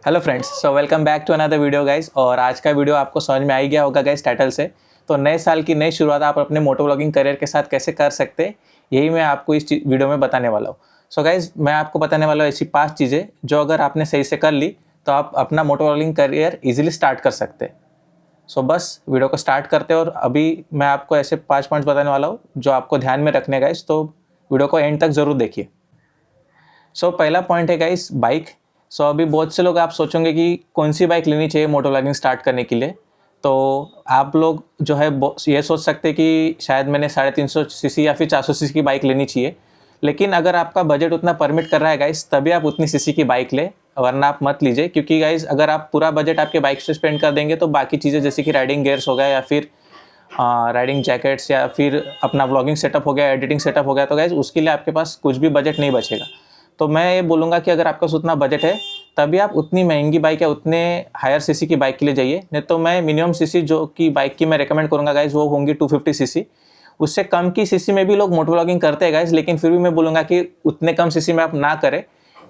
Hello friends, so welcome back to another video guys. और आज का वीडियो आपको समझ में आ ही गया होगा गाइस टाइटल से। तो नए साल की नई शुरुआत आप अपने मोटो व्लॉगिंग करियर के साथ कैसे कर सकते हैं, यही मैं आपको इस वीडियो में बताने वाला हूँ। सो गाइस, मैं आपको बताने वाला हूँ ऐसी 5 चीज़ें जो अगर आपने सही से कर ली तो आप अपना moto vlogging career easily start कर सकते हैं। सो बस वीडियो को स्टार्ट करते हैं और अभी मैं आपको ऐसे 5 पॉइंट्स बताने वाला हूँ जो आपको ध्यान में रखने गाइस, तो वीडियो को एंड तक ज़रूर देखिए। सो पहला पॉइंट है गाइस बाइक। सो अभी बहुत से लोग आप सोचेंगे कि कौन सी बाइक लेनी चाहिए मोटो व्लॉगिंग स्टार्ट करने के लिए। तो आप लोग जो है ये सोच सकते हैं कि शायद मैंने 350 सीसी या फिर 400 सीसी की बाइक लेनी चाहिए। लेकिन अगर आपका बजट उतना परमिट कर रहा है गाइस, तभी आप उतनी सीसी की बाइक ले, वरना आप मत लीजिए। क्योंकि गाइस अगर आप पूरा बजट आपके बाइक से स्पेंड कर देंगे तो बाकी चीज़ें जैसे कि राइडिंग गियर्स हो गया या फिर राइडिंग जैकेट्स या फिर अपना व्लॉगिंग सेटअप हो गया, एडिटिंग सेटअप हो गया, तो गाइस उसके लिए आपके पास कुछ भी बजट नहीं बचेगा। तो मैं ये बोलूँगा कि अगर आपका उतना बजट है तभी आप उतनी महंगी बाइक या उतने हायर सीसी की बाइक के लिए जाइए। नहीं तो मैं मिनिमम सीसी जो कि बाइक की मैं रेकमेंड करूँगा गाइस, वो होंगी 250 सीसी। उससे कम की सीसी में भी लोग मोटो व्लॉगिंग करते हैं गाइस, लेकिन फिर भी मैं बोलूँगा कि उतने कम सीसी में आप ना करें,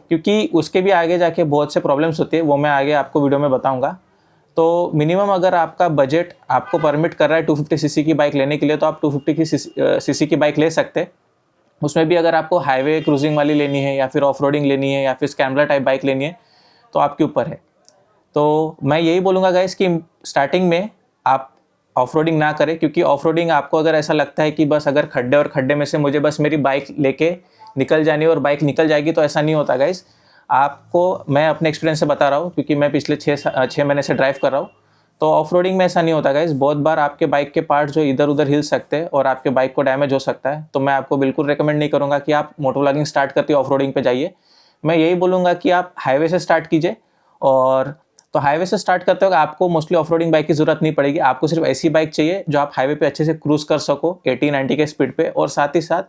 क्योंकि उसके भी आगे जाके बहुत से प्रॉब्लम्स होती है, वो मैं आगे आपको वीडियो में बताऊँगा। तो मिनिमम अगर आपका बजट आपको परमिट कर रहा है 250 सीसी की बाइक लेने के लिए, तो आप 250 की सीसी की बाइक ले सकते हैं। उसमें भी अगर आपको हाईवे क्रूजिंग वाली लेनी है या फिर ऑफ रोडिंग लेनी है या फिर स्क्रैम्बलर टाइप बाइक लेनी है, तो आपके ऊपर है। तो मैं यही बोलूँगा गाइस कि स्टार्टिंग में आप ऑफ रोडिंग ना करें, क्योंकि ऑफ रोडिंग आपको अगर ऐसा लगता है कि बस अगर खड्डे और खड्डे में से मुझे बस मेरी बाइक लेके निकल जानी है और बाइक निकल जाएगी, तो ऐसा नहीं होता गाइस। आपको मैं अपने एक्सपीरियंस से बता रहा हूँ, क्योंकि मैं पिछले 6 महीने से ड्राइव कर रहा हूँ। तो ऑफ रोडिंग में ऐसा नहीं होता गाइस। बहुत बार आपके बाइक के पार्ट जो इधर उधर हिल सकते हैं और आपके बाइक को डैमेज हो सकता है। तो मैं आपको बिल्कुल रिकमेंड नहीं करूँगा कि आप मोटो व्लॉगिंग स्टार्ट करके ऑफ रोडिंग पे जाइए। मैं यही बोलूँगा कि आप हाईवे से स्टार्ट कीजिए। और तो हाईवे से स्टार्ट करते हो आपको मोस्टली ऑफ रोडिंग बाइक की ज़रूरत नहीं पड़ेगी। आपको सिर्फ ऐसी बाइक चाहिए जो आप हाईवे पे अच्छे से क्रूज़ कर सको 80-90 के स्पीड पे, और साथ ही साथ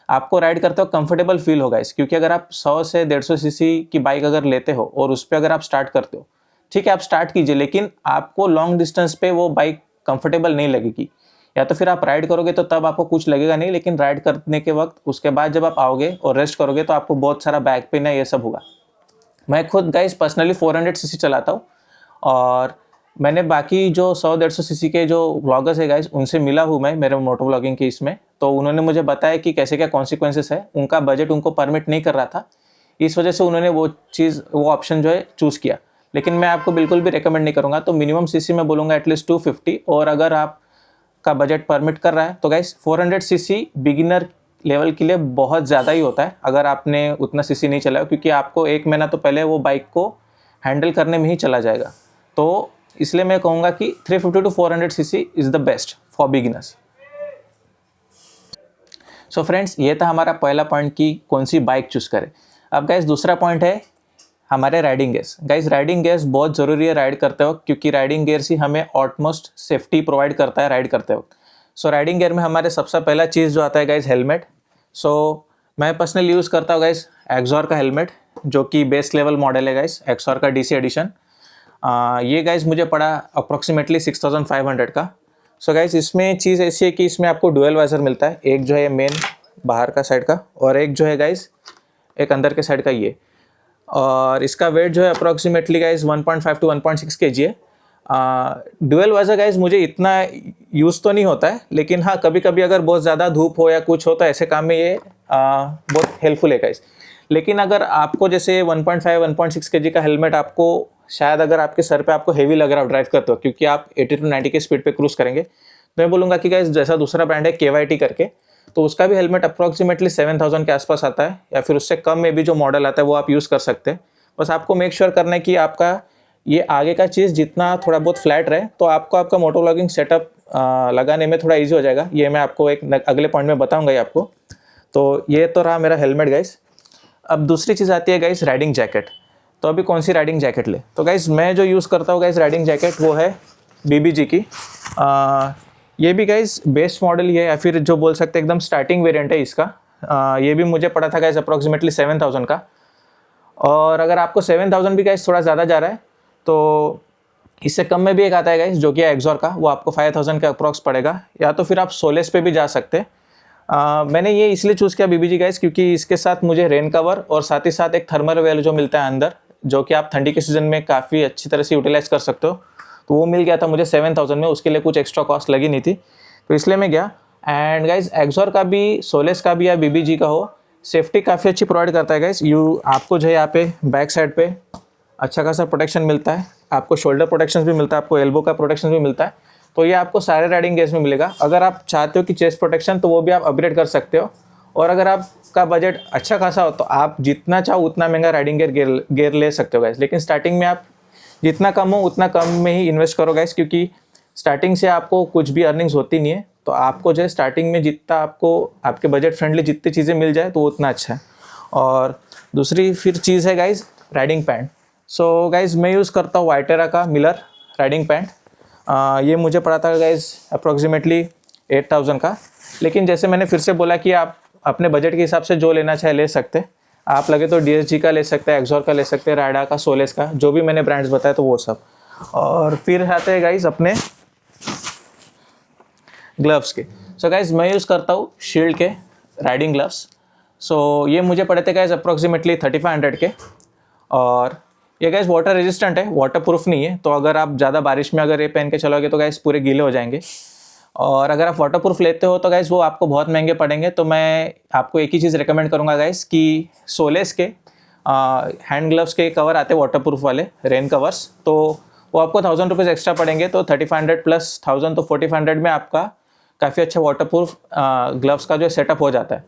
आपको राइड करते हो कंफर्टेबल फील होगा इस। क्योंकि अगर आप 100 से 150 सीसी की बाइक अगर लेते हो और उस पर अगर आप स्टार्ट करते हो, ठीक है आप स्टार्ट कीजिए, लेकिन आपको लॉन्ग डिस्टेंस पे वो बाइक कंफर्टेबल नहीं लगेगी। या तो फिर आप राइड करोगे तो तब आपको कुछ लगेगा नहीं, लेकिन राइड करने के वक्त उसके बाद जब आप आओगे और रेस्ट करोगे तो आपको बहुत सारा बैक पेन है, ये सब होगा। मैं खुद गाइस पर्सनली 400 सीसी चलाता हूँ, और मैंने बाकी जो 100-150 सीसी के जो व्लॉगर्स है गाइस, उनसे मिला हूँ मैं मेरे मोटो व्लॉगिंग के इसमें। तो उन्होंने मुझे बताया कि कैसे क्या कॉन्सिक्वेंसेस है। उनका बजट उनको परमिट नहीं कर रहा था, इस वजह से उन्होंने वो ऑप्शन जो है चूज़ किया। लेकिन मैं आपको बिल्कुल भी रिकमेंड नहीं करूँगा। तो मिनिमम सीसी मैं बोलूँगा एटलीस्ट 250, और अगर आपका बजट परमिट कर रहा है तो गाइस 400 सीसी बिगिनर लेवल के लिए बहुत ज़्यादा ही होता है अगर आपने उतना सीसी नहीं चलाया, क्योंकि आपको 1 महीना तो पहले वो बाइक को हैंडल करने में ही चला जाएगा। तो इसलिए मैं कहूँगा कि 350 to 400 CC is the best for beginners. So friends, ये था हमारा पहला पॉइंट कि कौन सी बाइक चूज़ करें। अब गाइस दूसरा पॉइंट है हमारे riding gears. Guys riding gears बहुत ज़रूरी है राइड करते वक्त, क्योंकि राइडिंग गियर्स ही हमें ऑटमोस्ट सेफ्टी प्रोवाइड करता है राइड करते वक्त। सो राइडिंग गियर में हमारे सबसे पहला चीज़ जो आता है गाइस, हेलमेट। सो मैं पर्सनली यूज़ करता हूँ गाइस एक्सॉर का हेलमेट, जो कि बेस लेवल मॉडल है गाइस, एक्सॉर का DC एडिशन। ये गाइस मुझे पड़ा अप्रॉक्सीमेटली 6500 का। सो गाइस इसमें चीज़ ऐसी है कि इसमें आपको डुअल वाइजर मिलता है, एक जो है मेन बाहर का साइड का, और एक जो है गाइस एक अंदर के साइड का ये। और इसका वेट जो है अप्रॉक्सीमेटली गाइस 1.5 to 1.6 kg है। डुअल वाइजर गाइस मुझे इतना यूज़ तो नहीं होता है, लेकिन हाँ कभी कभी अगर बहुत ज़्यादा धूप हो या कुछ हो तो ऐसे काम में ये बहुत हेल्पफुल है गाइस। लेकिन अगर आपको जैसे 1.5-1.6 kg का हेलमेट आपको शायद अगर आपके सर पे आपको हेवी लग रहा हो ड्राइव करते हो, क्योंकि आप 80 to 90 के स्पीड पे क्रूज करेंगे, तो मैं बोलूँगा कि गाइस जैसा दूसरा ब्रांड है KYT करके, तो उसका भी हेलमेट अप्रॉक्सीमेटली 7000 के आसपास आता है, या फिर उससे कम में भी जो मॉडल आता है वो आप यूज़ कर सकते हैं। बस आपको मेक श्योर करना है कि आपका ये आगे का चीज़ जितना थोड़ा बहुत फ्लैट रहे, तो आपको आपका मोटो व्लॉगिंग सेटअप लगाने में थोड़ा ईजी हो जाएगा। ये मैं आपको एक अगले पॉइंट में बताऊँगा ये आपको। तो ये तो रहा मेरा हेलमेट गाइस। अब दूसरी चीज़ आती है गाइस राइडिंग जैकेट। तो अभी कौन सी राइडिंग जैकेट ले, तो गाइस मैं जो यूज़ करता हूँ गाइस राइडिंग जैकेट वो है BBG की। ये भी गाइस बेस्ट मॉडल ही है, या फिर जो बोल सकते हैं एकदम स्टार्टिंग वेरिएंट है इसका। ये भी मुझे पड़ा था गाइस अप्रॉक्सीमेटली 7000 का। और अगर आपको 7000 भी गाइस थोड़ा ज़्यादा जा रहा है, तो इससे कम में भी एक आता है गाइस जो कि है एक्सॉर का, वो आपको 5000 का अप्रॉक्स पड़ेगा। या तो फिर आप सोलेस पे भी जा सकते हैं। मैंने ये इसलिए चूज़ किया BBG गाइस, क्योंकि इसके साथ मुझे रेन कवर और साथ ही साथ एक थर्मल वेल जो मिलता है अंदर, जो कि आप ठंडी के सीज़न में काफ़ी अच्छी तरह से यूटिलाइज़ कर सकते हो। तो वो मिल गया था मुझे 7000 में, उसके लिए कुछ एक्स्ट्रा कॉस्ट लगी नहीं थी, तो इसलिए मैं गया। एंड गाइज एक्सोर का भी, सोलेस का भी या BBG का हो, सेफ्टी काफ़ी अच्छी प्रोवाइड करता है गाइज। आपको जो है यहाँ पे बैक साइड पे अच्छा खासा प्रोटेक्शन मिलता है, आपको शोल्डर प्रोटेक्शन भी मिलता है, आपको एल्बो का प्रोटेक्शन भी मिलता है। तो ये आपको सारे राइडिंग गियर्स में मिलेगा। अगर आप चाहते हो कि चेस्ट प्रोटेक्शन, तो वो भी आप अपग्रेड कर सकते हो। और अगर आपका बजट अच्छा खासा हो तो आप जितना चाहो उतना महंगा राइडिंग गियर ले सकते हो गाइस। लेकिन स्टार्टिंग में आप जितना कम हो उतना कम में ही इन्वेस्ट करो गाइस, क्योंकि स्टार्टिंग से आपको कुछ भी अर्निंग्स होती नहीं है। तो आपको जो है स्टार्टिंग में जितना आपको आपके बजट फ्रेंडली जितनी चीज़ें मिल जाए तो उतना अच्छा है। और दूसरी फिर चीज़ है guys riding pant. So guys मैं यूज़ करता हूँ वाइटेरा का मिलर राइडिंग पैंट। ये मुझे पड़ा था गाइस अप्रॉक्सीमेटली 8000 का। लेकिन जैसे मैंने फिर से बोला कि आप अपने बजट के हिसाब से जो लेना चाहे ले सकते। आप लगे तो DSG का ले सकते हैं, एक्सोर का ले सकते हैं, राइडा का, सोलेस का, जो भी मैंने ब्रांड्स बताए तो वो सब। और फिर आते हैं गाइस अपने ग्लव्स के। सो गाइस मैं यूज़ करता हूँ शील्ड के राइडिंग ग्लव्स। सो ये मुझे पड़े थे गाइस अप्रॉक्सीमेटली 3500 के। और ये गाइस वाटर रेजिस्टेंट है, वाटर प्रूफ नहीं है। तो अगर आप ज़्यादा बारिश में अगर ये पहन के चलोगे तो गाइस पूरे गीले हो जाएंगे। और अगर आप वाटर प्रूफ लेते हो तो गाइस वो आपको बहुत महंगे पड़ेंगे। तो मैं आपको एक ही चीज़ रिकमेंड करूँगा गाइस कि सोलेस के हैंड ग्लव्स के कवर आते हैं वाटर प्रूफ वाले, रेन कवर्स। तो वो आपको 1000 रुपीज़ एक्स्ट्रा पड़ेंगे। तो 3500 प्लस 1000 तो 4500 में आपका काफ़ी अच्छा वाटर प्रूफ ग्लव्स का जो सेटअप हो जाता है।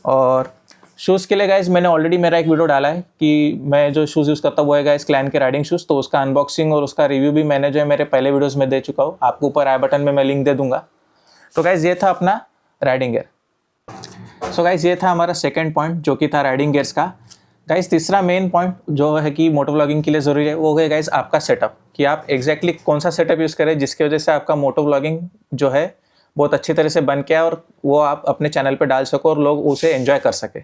और शूज़ के लिए गाइस मैंने ऑलरेडी मेरा एक वीडियो डाला है कि मैं जो शूज़ यूज़ करता हूँ वो है गाइस क्लैन के राइडिंग शूज़। तो उसका अनबॉक्सिंग और उसका रिव्यू भी मैंने जो है मेरे पहले वीडियोस में दे चुका हूँ। आपको ऊपर आई बटन में मैं लिंक दे दूंगा। तो गाइस ये था अपना राइडिंग गियर। सो गाइस ये था हमारा सेकंड पॉइंट जो कि था राइडिंग गियर्स का। गाइस तीसरा मेन पॉइंट जो है कि मोटो व्लॉगिंग के लिए ज़रूरी है वो है गाइस आपका सेटअप, कि आप एग्जैक्टली कौन सा सेटअप यूज़ करें जिसकी वजह से आपका मोटो व्लॉगिंग जो है बहुत अच्छी तरह से बन के आए और वो आप अपने चैनल पर डाल सको और लोग उसे एंजॉय कर सके।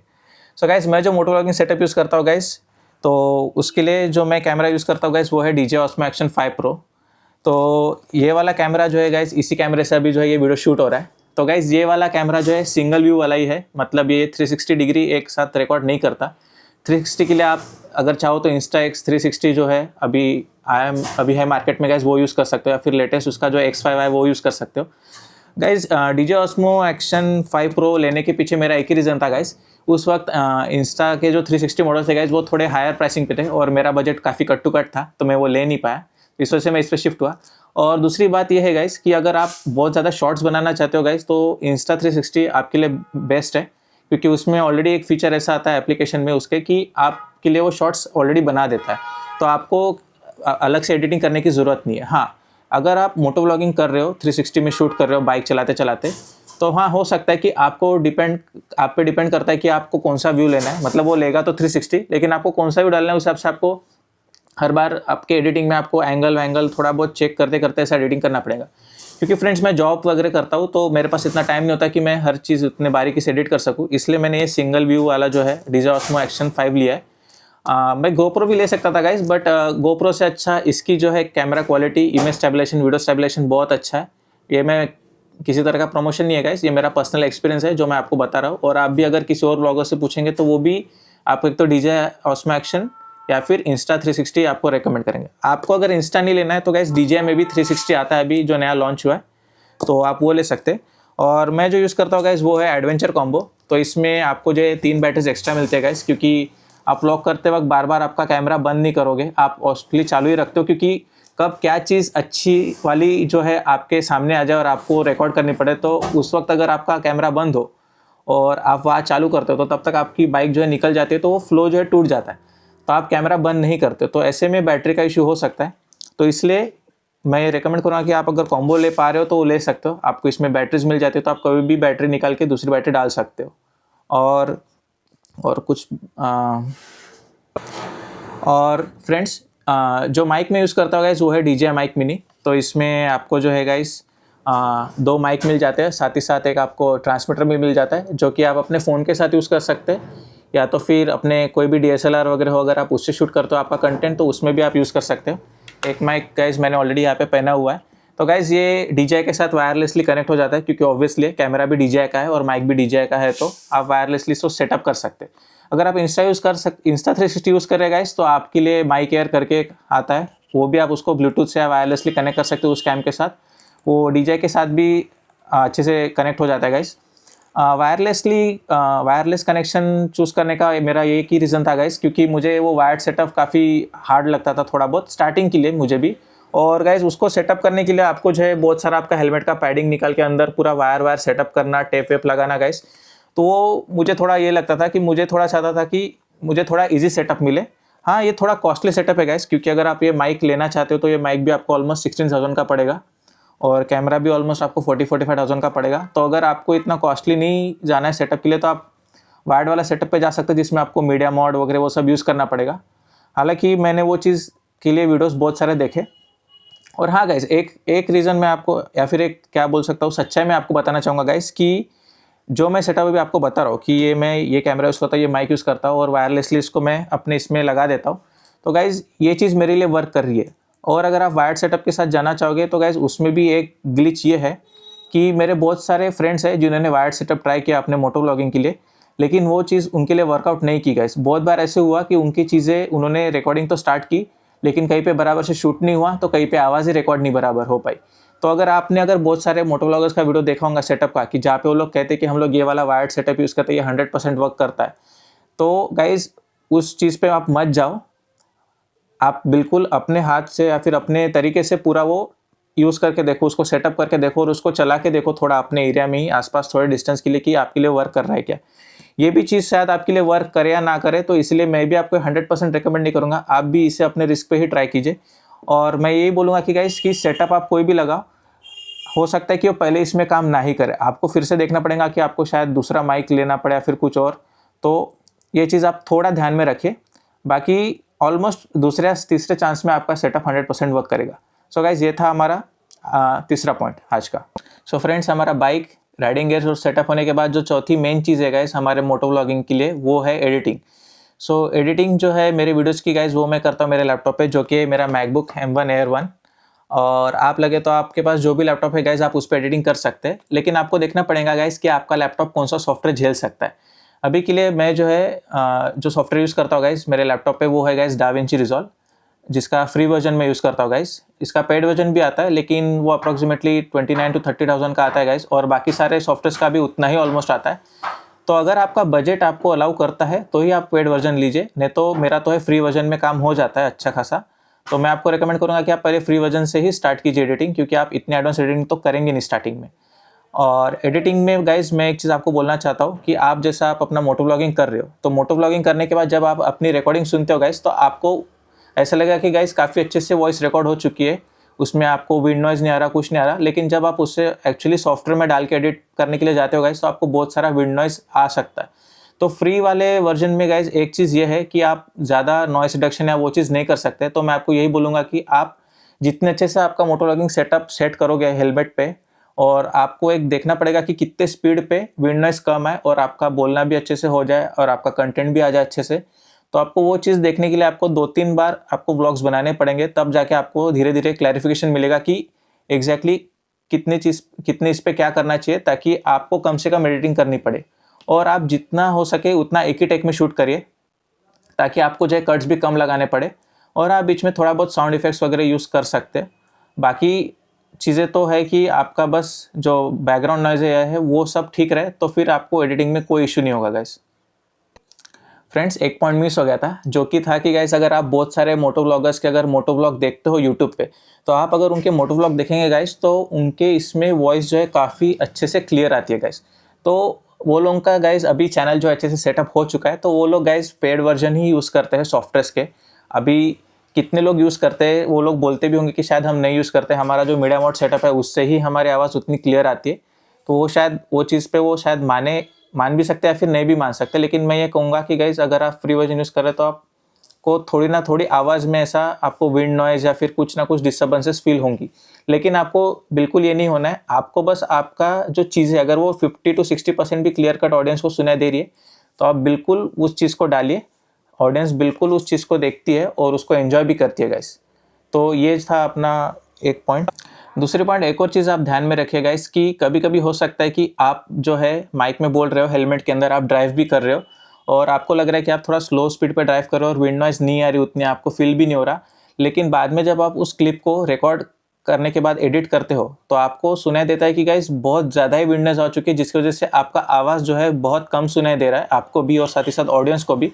सो गाइस मैं जो मोटो व्लॉगिंग सेटअप यूज़ करता हूँ गाइस, तो उसके लिए जो मैं कैमरा यूज़ करता हूँ गाइस वो है DJI Osmo Action 5 Pro। तो ये वाला कैमरा जो है गाइस, इसी कैमरे से अभी जो है ये वीडियो शूट हो रहा है। तो गाइस ये वाला कैमरा जो है सिंगल व्यू वाला ही है, मतलब ये 360 डिग्री एक साथ रिकॉर्ड नहीं करता। 360 के लिए आप अगर चाहो तो Instax 360 जो है अभी है मार्केट में गाइस, वो यूज़ कर सकते हो, या फिर लेटेस्ट उसका जो X5 है वो यूज़ कर सकते हो guys. DJI Osmo Action 5 Pro लेने के पीछे मेरा एक ही रीज़न था गाइस। उस वक्त इंस्टा के जो 360 मॉडल थे गाइस वो थोड़े हायर प्राइसिंग पे थे और मेरा बजट काफ़ी कट टू कट था, तो मैं वो ले नहीं पाया। इस वजह से मैं इस पर शिफ्ट हुआ। और दूसरी बात ये है गाइस कि अगर आप बहुत ज़्यादा शॉर्ट्स बनाना चाहते हो गाइस तो Insta360 आपके लिए बेस्ट है, क्योंकि उसमें ऑलरेडी एक फीचर ऐसा आता है एप्लीकेशन में उसके कि आपके लिए वो शॉर्ट्स ऑलरेडी बना देता है, तो आपको अलग से एडिटिंग करने की ज़रूरत नहीं है। हाँ, अगर आप मोटो व्लॉगिंग कर रहे हो, 360 में शूट कर रहे हो बाइक चलाते चलाते, तो हाँ हो सकता है कि आप पे डिपेंड करता है कि आपको कौन सा व्यू लेना है। मतलब वो लेगा तो 360, लेकिन आपको कौन सा व्यू डालना है उस हिसाब से आपको हर बार आपके एडिटिंग में आपको एंगल थोड़ा बहुत चेक करते करते ऐसा एडिटिंग करना पड़ेगा। क्योंकि फ्रेंड्स मैं जॉब वगैरह करता हूँ तो मेरे पास इतना टाइम नहीं होता कि मैं हर चीज़ उतने बारीकी से एडिट कर सकूँ, इसलिए मैंने ये सिंगल व्यू वाला जो है DJI Osmo Action 5 लिया है। मैं GoPro भी ले सकता था गाइस, बट GoPro से अच्छा इसकी जो है camera quality, image stabilisation, video stabilisation बहुत अच्छा है। ये मैं किसी तरह का प्रमोशन नहीं है गाइस, ये मेरा पर्सनल एक्सपीरियंस है जो मैं आपको बता रहा हूँ। और आप भी अगर किसी और ब्लॉगर से पूछेंगे तो वो भी आपको एक तो DJI Osmo Action या फिर Insta360 आपको रेकमेंड करेंगे। आपको अगर इंस्टा नहीं लेना है तो गाइस DJI में भी 360 आता है अभी जो नया लॉन्च हुआ है, तो आप वो ले सकते हैं। और मैं जो यूज़ करता हूँ गाइस वो है एडवेंचर कॉम्बो। तो इसमें आपको जो है 3 बैटरीज एक्स्ट्रा मिलते हैं गाइस, क्योंकि आप व्लॉग करते वक्त बार बार आपका कैमरा बंद नहीं करोगे, आप ऑस्टली चालू ही रखते हो, क्योंकि कब क्या चीज़ अच्छी वाली जो है आपके सामने आ जाए और आपको रिकॉर्ड करनी पड़े, तो उस वक्त अगर आपका कैमरा बंद हो और आप वहाँ चालू करते हो तो तब तक आपकी बाइक जो है निकल जाती है, तो वो फ्लो जो है टूट जाता है, तो आप कैमरा बंद नहीं करते, तो ऐसे में बैटरी का इशू हो सकता है। तो इसलिए मैं रेकमेंड करूँगा कि आप अगर कॉम्बो ले पा रहे हो तो वो ले सकते हो, आपको इसमें बैटरीज मिल जाती है, तो आप कभी भी बैटरी निकाल के दूसरी बैटरी डाल सकते हो। और फ्रेंड्स जो माइक में यूज़ करता हूँ गाइस वो है DJI माइक मिनी। तो इसमें आपको जो है गाइस 2 माइक मिल जाते हैं, साथ ही साथ एक आपको ट्रांसमीटर भी मिल जाता है जो कि आप अपने फ़ोन के साथ यूज़ कर सकते हैं, या तो फिर अपने कोई भी DSLR वगैरह हो अगर आप उससे शूट करते हो आपका कंटेंट, तो उसमें भी आप यूज़ कर सकते हो। एक माइक गाइस मैंने ऑलरेडी यहाँ पे पहना हुआ है, तो गाइस ये DJI के साथ वायरलेसली कनेक्ट हो जाता है, क्योंकि ऑब्वियसली कैमरा भी DJI का है और माइक भी DJI का है, तो आप वायरलेसली इसको सेटअप कर सकते हैं। अगर आप इंस्टा 360 यूज़ कर रहे हैं गाइस, तो आपके लिए माइक एयर करके एक आता है, वो भी आप उसको ब्लूटूथ से वायरलेसली कनेक्ट कर सकते हो उस कैम के साथ। वो डीजे के साथ भी अच्छे से कनेक्ट हो जाता है गाइस। वायरलेस कनेक्शन चूज़ करने का मेरा एक ही रीज़न था गाइस, क्योंकि मुझे वो वायर्ड सेटअप काफ़ी हार्ड लगता था थोड़ा बहुत स्टार्टिंग के लिए मुझे भी। और गाइस उसको सेटअप करने के लिए आपको जो है बहुत सारा आपका हेलमेट का पैडिंग निकाल के अंदर पूरा वायर सेटअप करना, टेप वेप लगाना गाइस। तो वो मुझे थोड़ा ये लगता था कि मुझे थोड़ा चाहता था कि मुझे थोड़ा ईजी सेटअप मिले। हाँ, ये थोड़ा कॉस्टली सेटअप है गाइस, क्योंकि अगर आप ये माइक लेना चाहते हो तो ये माइक भी आपको ऑलमोस्ट 16,000 का पड़ेगा और कैमरा भी ऑलमोस्ट आपको 40-45,000 का पड़ेगा। तो अगर आपको इतना कॉस्टली नहीं जाना है सेटअप के लिए, तो आप वायर्ड वाला सेटअप पे जा सकते हैं, जिसमें आपको मीडिया मॉड वगैरह वो सब यूज़ करना पड़ेगा। हालांकि मैंने वो चीज़ के लिए वीडियोस बहुत सारे देखे। और हाँ गाइस, एक रीज़न मैं आपको, या फिर एक क्या बोल सकता हूँ, सच्चाई मैं आपको बताना चाहूँगा गाइस, कि जो मैं सेटअप अभी आपको बता रहा हूँ कि ये कैमरा यूज़ करता हूँ, ये माइक यूज़ करता हूँ और वायरलेसली इसको मैं अपने इसमें लगा देता हूँ। तो गाइज़ ये चीज़ मेरे लिए वर्क कर रही है। और अगर आप वायर्ड सेटअप के साथ जाना चाहोगे तो गाइज़ उसमें भी एक ग्लिच ये है कि मेरे बहुत सारे फ्रेंड्स हैं जिन्होंने वायर्ड सेटअप ट्राई किया अपने मोटो व्लॉगिंग के लिए, लेकिन वो चीज़ उनके लिए वर्कआउट नहीं की गाइज़। बहुत बार ऐसे हुआ कि उनकी चीज़ें, उन्होंने रिकॉर्डिंग तो स्टार्ट की, लेकिन कहीं पे बराबर से शूट नहीं हुआ, तो कहीं पे आवाज़ ही रिकॉर्ड नहीं बराबर हो पाई। तो अगर बहुत सारे मोटो व्लॉगर्स का वीडियो देखा होगा सेटअप का, कि जहाँ पे वो लोग कहते हैं कि हम लोग ये वाला वायर्ड सेटअप यूज़ करते हैं, ये 100% वर्क करता है, तो गाइज़ उस चीज़ पे आप मत जाओ। आप बिल्कुल अपने हाथ से या फिर अपने तरीके से पूरा वो यूज़ करके देखो, उसको सेटअप करके देखो और उसको चला के देखो थोड़ा अपने एरिया में ही, आसपास थोड़े डिस्टेंस के लिए, कि आपके लिए वर्क कर रहा है क्या। ये भी चीज़ शायद आपके लिए वर्क करे या ना करे, तो इसलिए मैं भी आपको 100% रिकमेंड नहीं करूँगा। आप भी इसे अपने रिस्क पे ही ट्राई कीजिए। और मैं यही बोलूँगा कि गाइस कि सेटअप आप कोई भी लगाओ, हो सकता है कि वो पहले इसमें काम ना ही करे, आपको फिर से देखना पड़ेगा कि आपको शायद दूसरा माइक लेना पड़े या फिर कुछ और। तो ये चीज़ आप थोड़ा ध्यान में रखिए। बाकी ऑलमोस्ट दूसरे या तीसरे चांस में आपका सेटअप 100% वर्क करेगा। सो गाइज ये था हमारा तीसरा पॉइंट आज का। सो फ्रेंड्स, हमारा बाइक, राइडिंग गियर्स और सेटअप होने के बाद जो चौथी मेन चीज़ है गाइज हमारे मोटो व्लॉगिंग के लिए, वो है एडिटिंग। सो एडिटिंग जो है मेरे वीडियोज़ की गाइज, वो मैं करता हूँ मेरे लैपटॉप पे, जो कि मेरा मैकबुक M1 Air 1। और आप लगे तो आपके पास जो भी लैपटॉप है गाइज, आप उस पर एडिटिंग कर सकते हैं, लेकिन आपको देखना पड़ेगा गाइज कि आपका लैपटॉप कौन सा सॉफ्टवेयर झेल सकता है। अभी के लिए मैं जो है जो सॉफ्टवेयर यूज़ करता हूँ गाइज मेरे लैपटॉप पे, वो है गाइज DaVinci Resolve, जिसका फ्री वर्जन में यूज़ करता हूँ गाइज। इसका पेड वर्जन भी आता है, लेकिन वो अप्रॉक्सीमेटली 29 to 30,000 का आता है गाइज, और बाकी सारे सॉफ्टवेयर्स का भी उतना ही ऑलमोस्ट आता है। तो अगर आपका बजट आपको अलाउ करता है तो ही आप पेड वर्जन लीजिए, नहीं तो मेरा तो है फ्री वर्जन में काम हो जाता है अच्छा खासा। तो मैं आपको रिकमेंड करूँगा कि आप पहले फ्री वर्जन से ही स्टार्ट कीजिए एडिटिंग, क्योंकि आप इतनी एडवांस एडिटिंग तो करेंगे नहीं स्टार्टिंग में। और एडिटिंग में गाइज मैं एक चीज़ आपको बोलना चाहता हूँ कि आप जैसा आप अपना मोटो व्लॉगिंग कर रहे हो, तो मोटो व्लॉगिंग करने के बाद जब आप अपनी रिकॉर्डिंग सुनते हो गाइज, तो आपको ऐसा लगेगा कि गाइज काफ़ी अच्छे से वॉइस रिकॉर्ड हो चुकी है, उसमें आपको विंड नॉइज़ नहीं आ रहा, कुछ नहीं आ रहा। लेकिन जब आप उससे एक्चुअली सॉफ्टवेयर में डाल के एडिट करने के लिए जाते हो गाइज, तो आपको बहुत सारा विंड नॉइज़ आ सकता है। तो फ्री वाले वर्जन में गाइज एक चीज़ ये है कि आप ज़्यादा नॉइस रिडक्शन या वो चीज़ नहीं कर सकते। तो मैं आपको यही बोलूँगा कि आप जितने अच्छे से आपका मोटो व्लॉगिंग सेटअप सेट करोगे हेलमेट पे, और आपको एक देखना पड़ेगा कि कितने स्पीड पे विंड नॉइस कम है और आपका बोलना भी अच्छे से हो जाए और आपका कंटेंट भी आ जाए अच्छे से। तो आपको वो चीज़ देखने के लिए आपको 2-3 बार आपको व्लॉग्स बनाने पड़ेंगे, तब जाके आपको धीरे धीरे क्लैरिफिकेशन मिलेगा कि एग्जैक्टली कितने इस पे क्या करना चाहिए, ताकि आपको कम से कम एडिटिंग करनी पड़े। और आप जितना हो सके उतना एक ही टेक में शूट करिए, ताकि आपको जो है कट्स भी कम लगाने पड़े, और आप बीच में थोड़ा बहुत साउंड इफेक्ट्स वगैरह यूज़ कर सकते हैं। बाकी चीज़ें तो है कि आपका बस जो बैकग्राउंड नॉइज़ है वो सब ठीक रहे, तो फिर आपको एडिटिंग में कोई इशू नहीं होगा गाइस। फ्रेंड्स, एक पॉइंट मिस हो गया था, जो कि था कि गाइस अगर आप बहुत सारे मोटो व्लॉगर्स के अगर मोटो व्लॉग देखते हो यूट्यूब पे, तो आप अगर उनके मोटो व्लॉग देखेंगे गाइस, तो उनके इसमें वॉइस जो है काफ़ी अच्छे से क्लियर आती है गाइस। तो वो लोगों का गाइस अभी चैनल जो अच्छे से सेटअप हो चुका है, तो वो लोग गाइस पेड वर्जन ही यूज़ करते हैं सॉफ्टवेयर्स के। अभी कितने लोग यूज़ करते हैं, वो लोग बोलते भी होंगे कि शायद हम नहीं यूज़ करते, हमारा जो मीडिया मोड सेटअप है उससे ही हमारी आवाज़ उतनी क्लियर आती है। तो वो शायद वो चीज़ पे वो शायद मान भी सकते हैं या फिर नहीं भी मान सकते। लेकिन मैं ये कहूँगा कि गाइस अगर आप फ्री वर्जन यूज़ कर रहे हो, तो आपको थोड़ी ना थोड़ी आवाज़ में ऐसा आपको विंड नॉइज़ या फिर कुछ ना कुछ डिस्टर्बेंसेस फील होंगी। लेकिन आपको बिल्कुल ये नहीं होना है, आपको बस आपका जो चीज़ है अगर वो 50 to 60% भी क्लियर कट ऑडियंस को सुनाई दे रही है, तो आप बिल्कुल उस चीज़ को डालिए। ऑडियंस बिल्कुल उस चीज़ को देखती है और उसको एंजॉय भी करती है गाइस। तो ये था अपना एक पॉइंट। दूसरी पॉइंट, एक और चीज़ आप ध्यान में रखिए गाइस कि कभी कभी हो सकता है कि आप जो है माइक में बोल रहे हो, हेलमेट के अंदर आप ड्राइव भी कर रहे हो, और आपको लग रहा है कि आप थोड़ा स्लो स्पीड पे ड्राइव कर रहे हो और विंड नॉइज़ नहीं आ रही उतनी, आपको फील भी नहीं हो रहा, लेकिन बाद में जब आप उस क्लिप को रिकॉर्ड करने के बाद एडिट करते हो तो आपको सुनाई देता है कि गाइस बहुत ज़्यादा ही विंड नॉइज़ आ चुकी है, जिसकी वजह से आपका आवाज़ जो है बहुत कम सुनाई दे रहा है आपको भी और साथ ही साथ ऑडियंस को भी।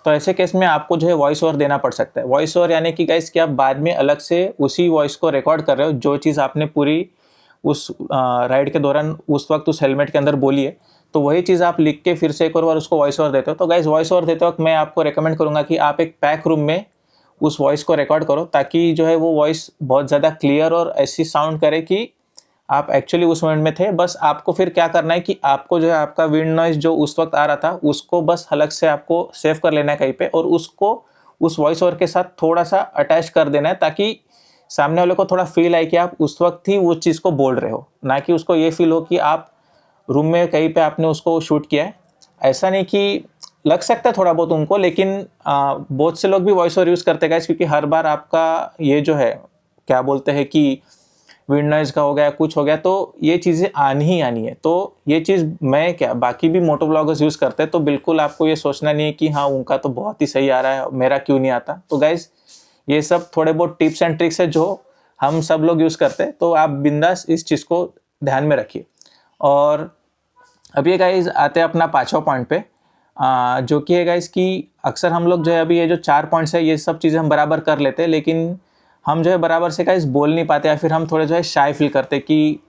तो ऐसे केस में आपको जो है वॉइस ओवर देना पड़ सकता है। वॉइस ओवर यानी कि गाइस कि आप बाद में अलग से उसी वॉइस को रिकॉर्ड कर रहे हो, जो चीज़ आपने पूरी उस राइड के दौरान उस वक्त उस हेलमेट के अंदर बोली है, तो वही चीज़ आप लिख के फिर से एक और बार उसको वॉइस ओवर देते हो। तो गाइस वॉइस ओवर देते वक्त मैं आपको रिकमेंड करूँगा कि आप एक पैक रूम में उस वॉइस को रिकॉर्ड करो, ताकि जो है वो वॉइस बहुत ज़्यादा क्लियर और ऐसी साउंड करे कि आप एक्चुअली उस मोमेंट में थे। बस आपको फिर क्या करना है कि आपको जो है आपका विंड नॉइज़ जो उस वक्त आ रहा था उसको बस अलग से आपको सेव कर लेना है कहीं पे, और उसको उस वॉइस ओवर के साथ थोड़ा-सा अटैच कर देना है, ताकि सामने वाले को थोड़ा फ़ील आए कि आप उस वक्त ही उस चीज़ को बोल रहे हो, ना कि उसको ये फ़ील हो कि आप रूम में कहीं पे आपने उसको शूट किया है। ऐसा नहीं कि लग सकता है थोड़ा बहुत उनको, लेकिन बहुत से लोग भी वॉइस ओवर यूज़ करते हैं गाइस, क्योंकि हर बार आपका ये जो है क्या बोलते हैं कि विंड नॉइज़ का हो गया, कुछ हो गया, तो ये चीज़ें आनी ही आनी है। तो ये चीज़ मैं क्या बाकी भी मोटो व्लॉगर्स यूज़ करते हैं, तो बिल्कुल आपको ये सोचना नहीं है कि हाँ उनका तो बहुत ही सही आ रहा है, मेरा क्यों नहीं आता। तो गाइस ये सब थोड़े बहुत टिप्स एंड ट्रिक्स है जो हम सब लोग यूज़ करते हैं, तो आप बिंदास इस चीज़ को ध्यान में रखिए। और अब ये गाइस आते हैं अपना 5वां पॉइंट पे, जो कि है गाइस कि अक्सर हम लोग जो है अभी ये जो 4 पॉइंट्स है ये सब चीज़ें हम बराबर कर लेते हैं, लेकिन हम जो है बराबर से गाइस बोल नहीं पाते, या फिर हम थोड़े जो है शाय फील करते कि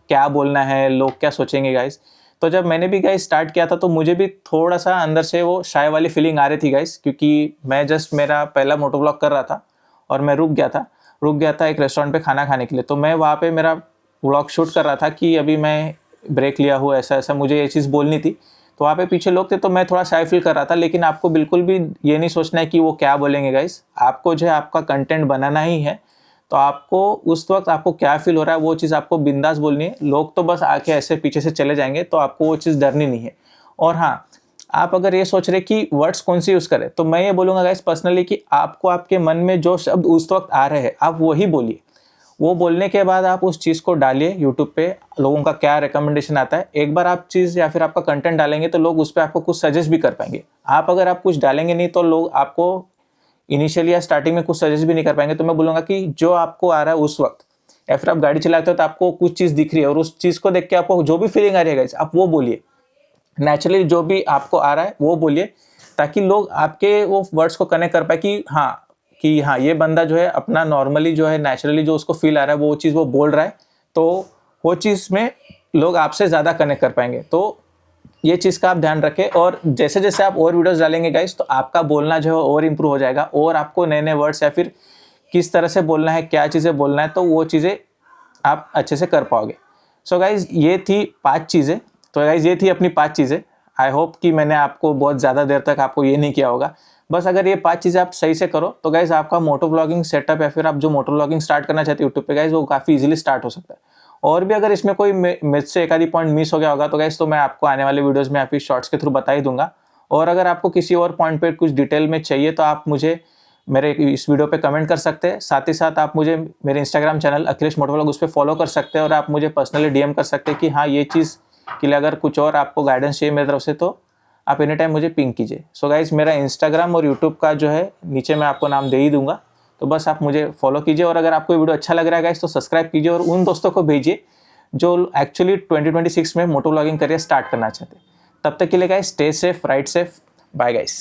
क्या बोलना है, लोग क्या सोचेंगे गाइस। तो जब मैंने भी गाइस स्टार्ट किया था तो मुझे भी थोड़ा-सा अंदर से वो शाय वाली फीलिंग आ रही थी गाइस, क्योंकि मैं जस्ट मेरा पहला मोटो व्लॉग कर रहा था और मैं रुक गया था एक रेस्टोरेंट पे खाना खाने के लिए। तो मैं वहाँ पे मेरा व्लॉग शूट कर रहा था कि अभी मैं ब्रेक लिया हूँ, ऐसा-ऐसा मुझे ये चीज़ बोलनी थी। तो वहाँ पे पीछे लोग थे तो मैं थोड़ा शाय फील कर रहा था, लेकिन आपको बिल्कुल भी ये नहीं सोचना है कि वो क्या बोलेंगे गाइस। आपको जो है आपका कंटेंट बनाना ही है, तो आपको उस वक़्त आपको क्या फ़ील हो रहा है वो चीज़ आपको बिंदास बोलनी है। लोग तो बस आके ऐसे पीछे से चले जाएँगे, तो आपको वो चीज़ डरनी नहीं है। और हाँ, आप अगर ये सोच रहे कि वर्ड्स कौन सी यूज़ करें, तो मैं ये बोलूँगा गाइस पर्सनली कि आपको आपके मन में जो शब्द उस वक़्त आ रहे हैं, आप वही बोलिए। वो बोलने के बाद आप उस चीज़ को डालिए यूट्यूब पे, लोगों का क्या रिकमेंडेशन आता है। एक बार आप चीज़ या फिर आपका कंटेंट डालेंगे तो लोग उस पे आपको कुछ सजेस्ट भी कर पाएँगे। आप कुछ डालेंगे नहीं तो लोग आपको इनिशियली या स्टार्टिंग में कुछ सजेस्ट भी नहीं कर पाएँगे। तो मैं बोलूँगा कि जो आपको आ रहा है उस वक़्त, या फिर आप गाड़ी चलाते हो तो आपको कुछ चीज़ दिख रही है और उस चीज़ को देख के आपको जो भी फीलिंग आ रही है गाइस, आप वो बोलिए। नेचुरली जो भी आपको आ रहा है वो बोलिए, ताकि लोग आपके वो वर्ड्स को कनेक्ट कर पाए कि हाँ ये बंदा जो है अपना नॉर्मली जो है नेचुरली जो उसको फील आ रहा है वो चीज़ वो बोल रहा है, तो वो चीज़ में लोग आपसे ज़्यादा कनेक्ट कर पाएंगे। तो ये चीज़ का आप ध्यान रखें, और जैसे जैसे आप और वीडियोस डालेंगे गाइस तो आपका बोलना जो है और इम्प्रूव हो जाएगा, और आपको नए नए वर्ड्स या फिर किस तरह से बोलना है, क्या चीज़ें बोलना है, तो वो चीज़ें आप अच्छे से कर पाओगे। सो गाइज ये थी 5 चीज़ें। तो गाइज ये थी अपनी 5 चीज़ें। आई होप कि मैंने आपको बहुत ज़्यादा देर तक आपको ये नहीं किया होगा। बस अगर ये 5 चीज़ें आप सही से करो तो गाइज आपका मोटो व्लॉगिंग सेटअप या फिर आप जो मोटो व्लॉगिंग स्टार्ट करना चाहते हो यूट्यूब पे गाइज वो काफ़ी ईजिली स्टार्ट हो सकता है। और भी अगर इसमें कोई मुझसे एक आधी पॉइंट मिस हो गया होगा तो गाइज तो मैं आपको आने वाले वीडियोज़ में या फिर शॉर्ट्स के थ्रू बता ही दूंगा। और अगर आपको किसी और पॉइंट पे कुछ डिटेल में चाहिए तो आप मुझे मेरे इस वीडियो पे कमेंट कर सकते हैं। साथ ही साथ आप मुझे मेरे Instagram channel Akhilesh moto vlog उस पर फॉलो कर सकते हैं, और आप मुझे पर्सनली डीएम कर सकते हैं कि हाँ ये चीज़ के लिए अगर कुछ और आपको गाइडेंस चाहिए मेरी तरफ से तो आप एनी टाइम मुझे पिंग कीजिए। सो गाइज मेरा इंस्टाग्राम और यूट्यूब का जो है नीचे मैं आपको नाम दे ही दूंगा, तो बस आप मुझे फॉलो कीजिए। और अगर आपको वीडियो अच्छा लग रहा है गाइज तो सब्सक्राइब कीजिए और उन दोस्तों को भेजिए जो एक्चुअली 2026 में मोटो व्लॉगिंग करियर स्टार्ट करना चाहते हैं। तब तक के लिए guys stay safe, ride safe, bye guys.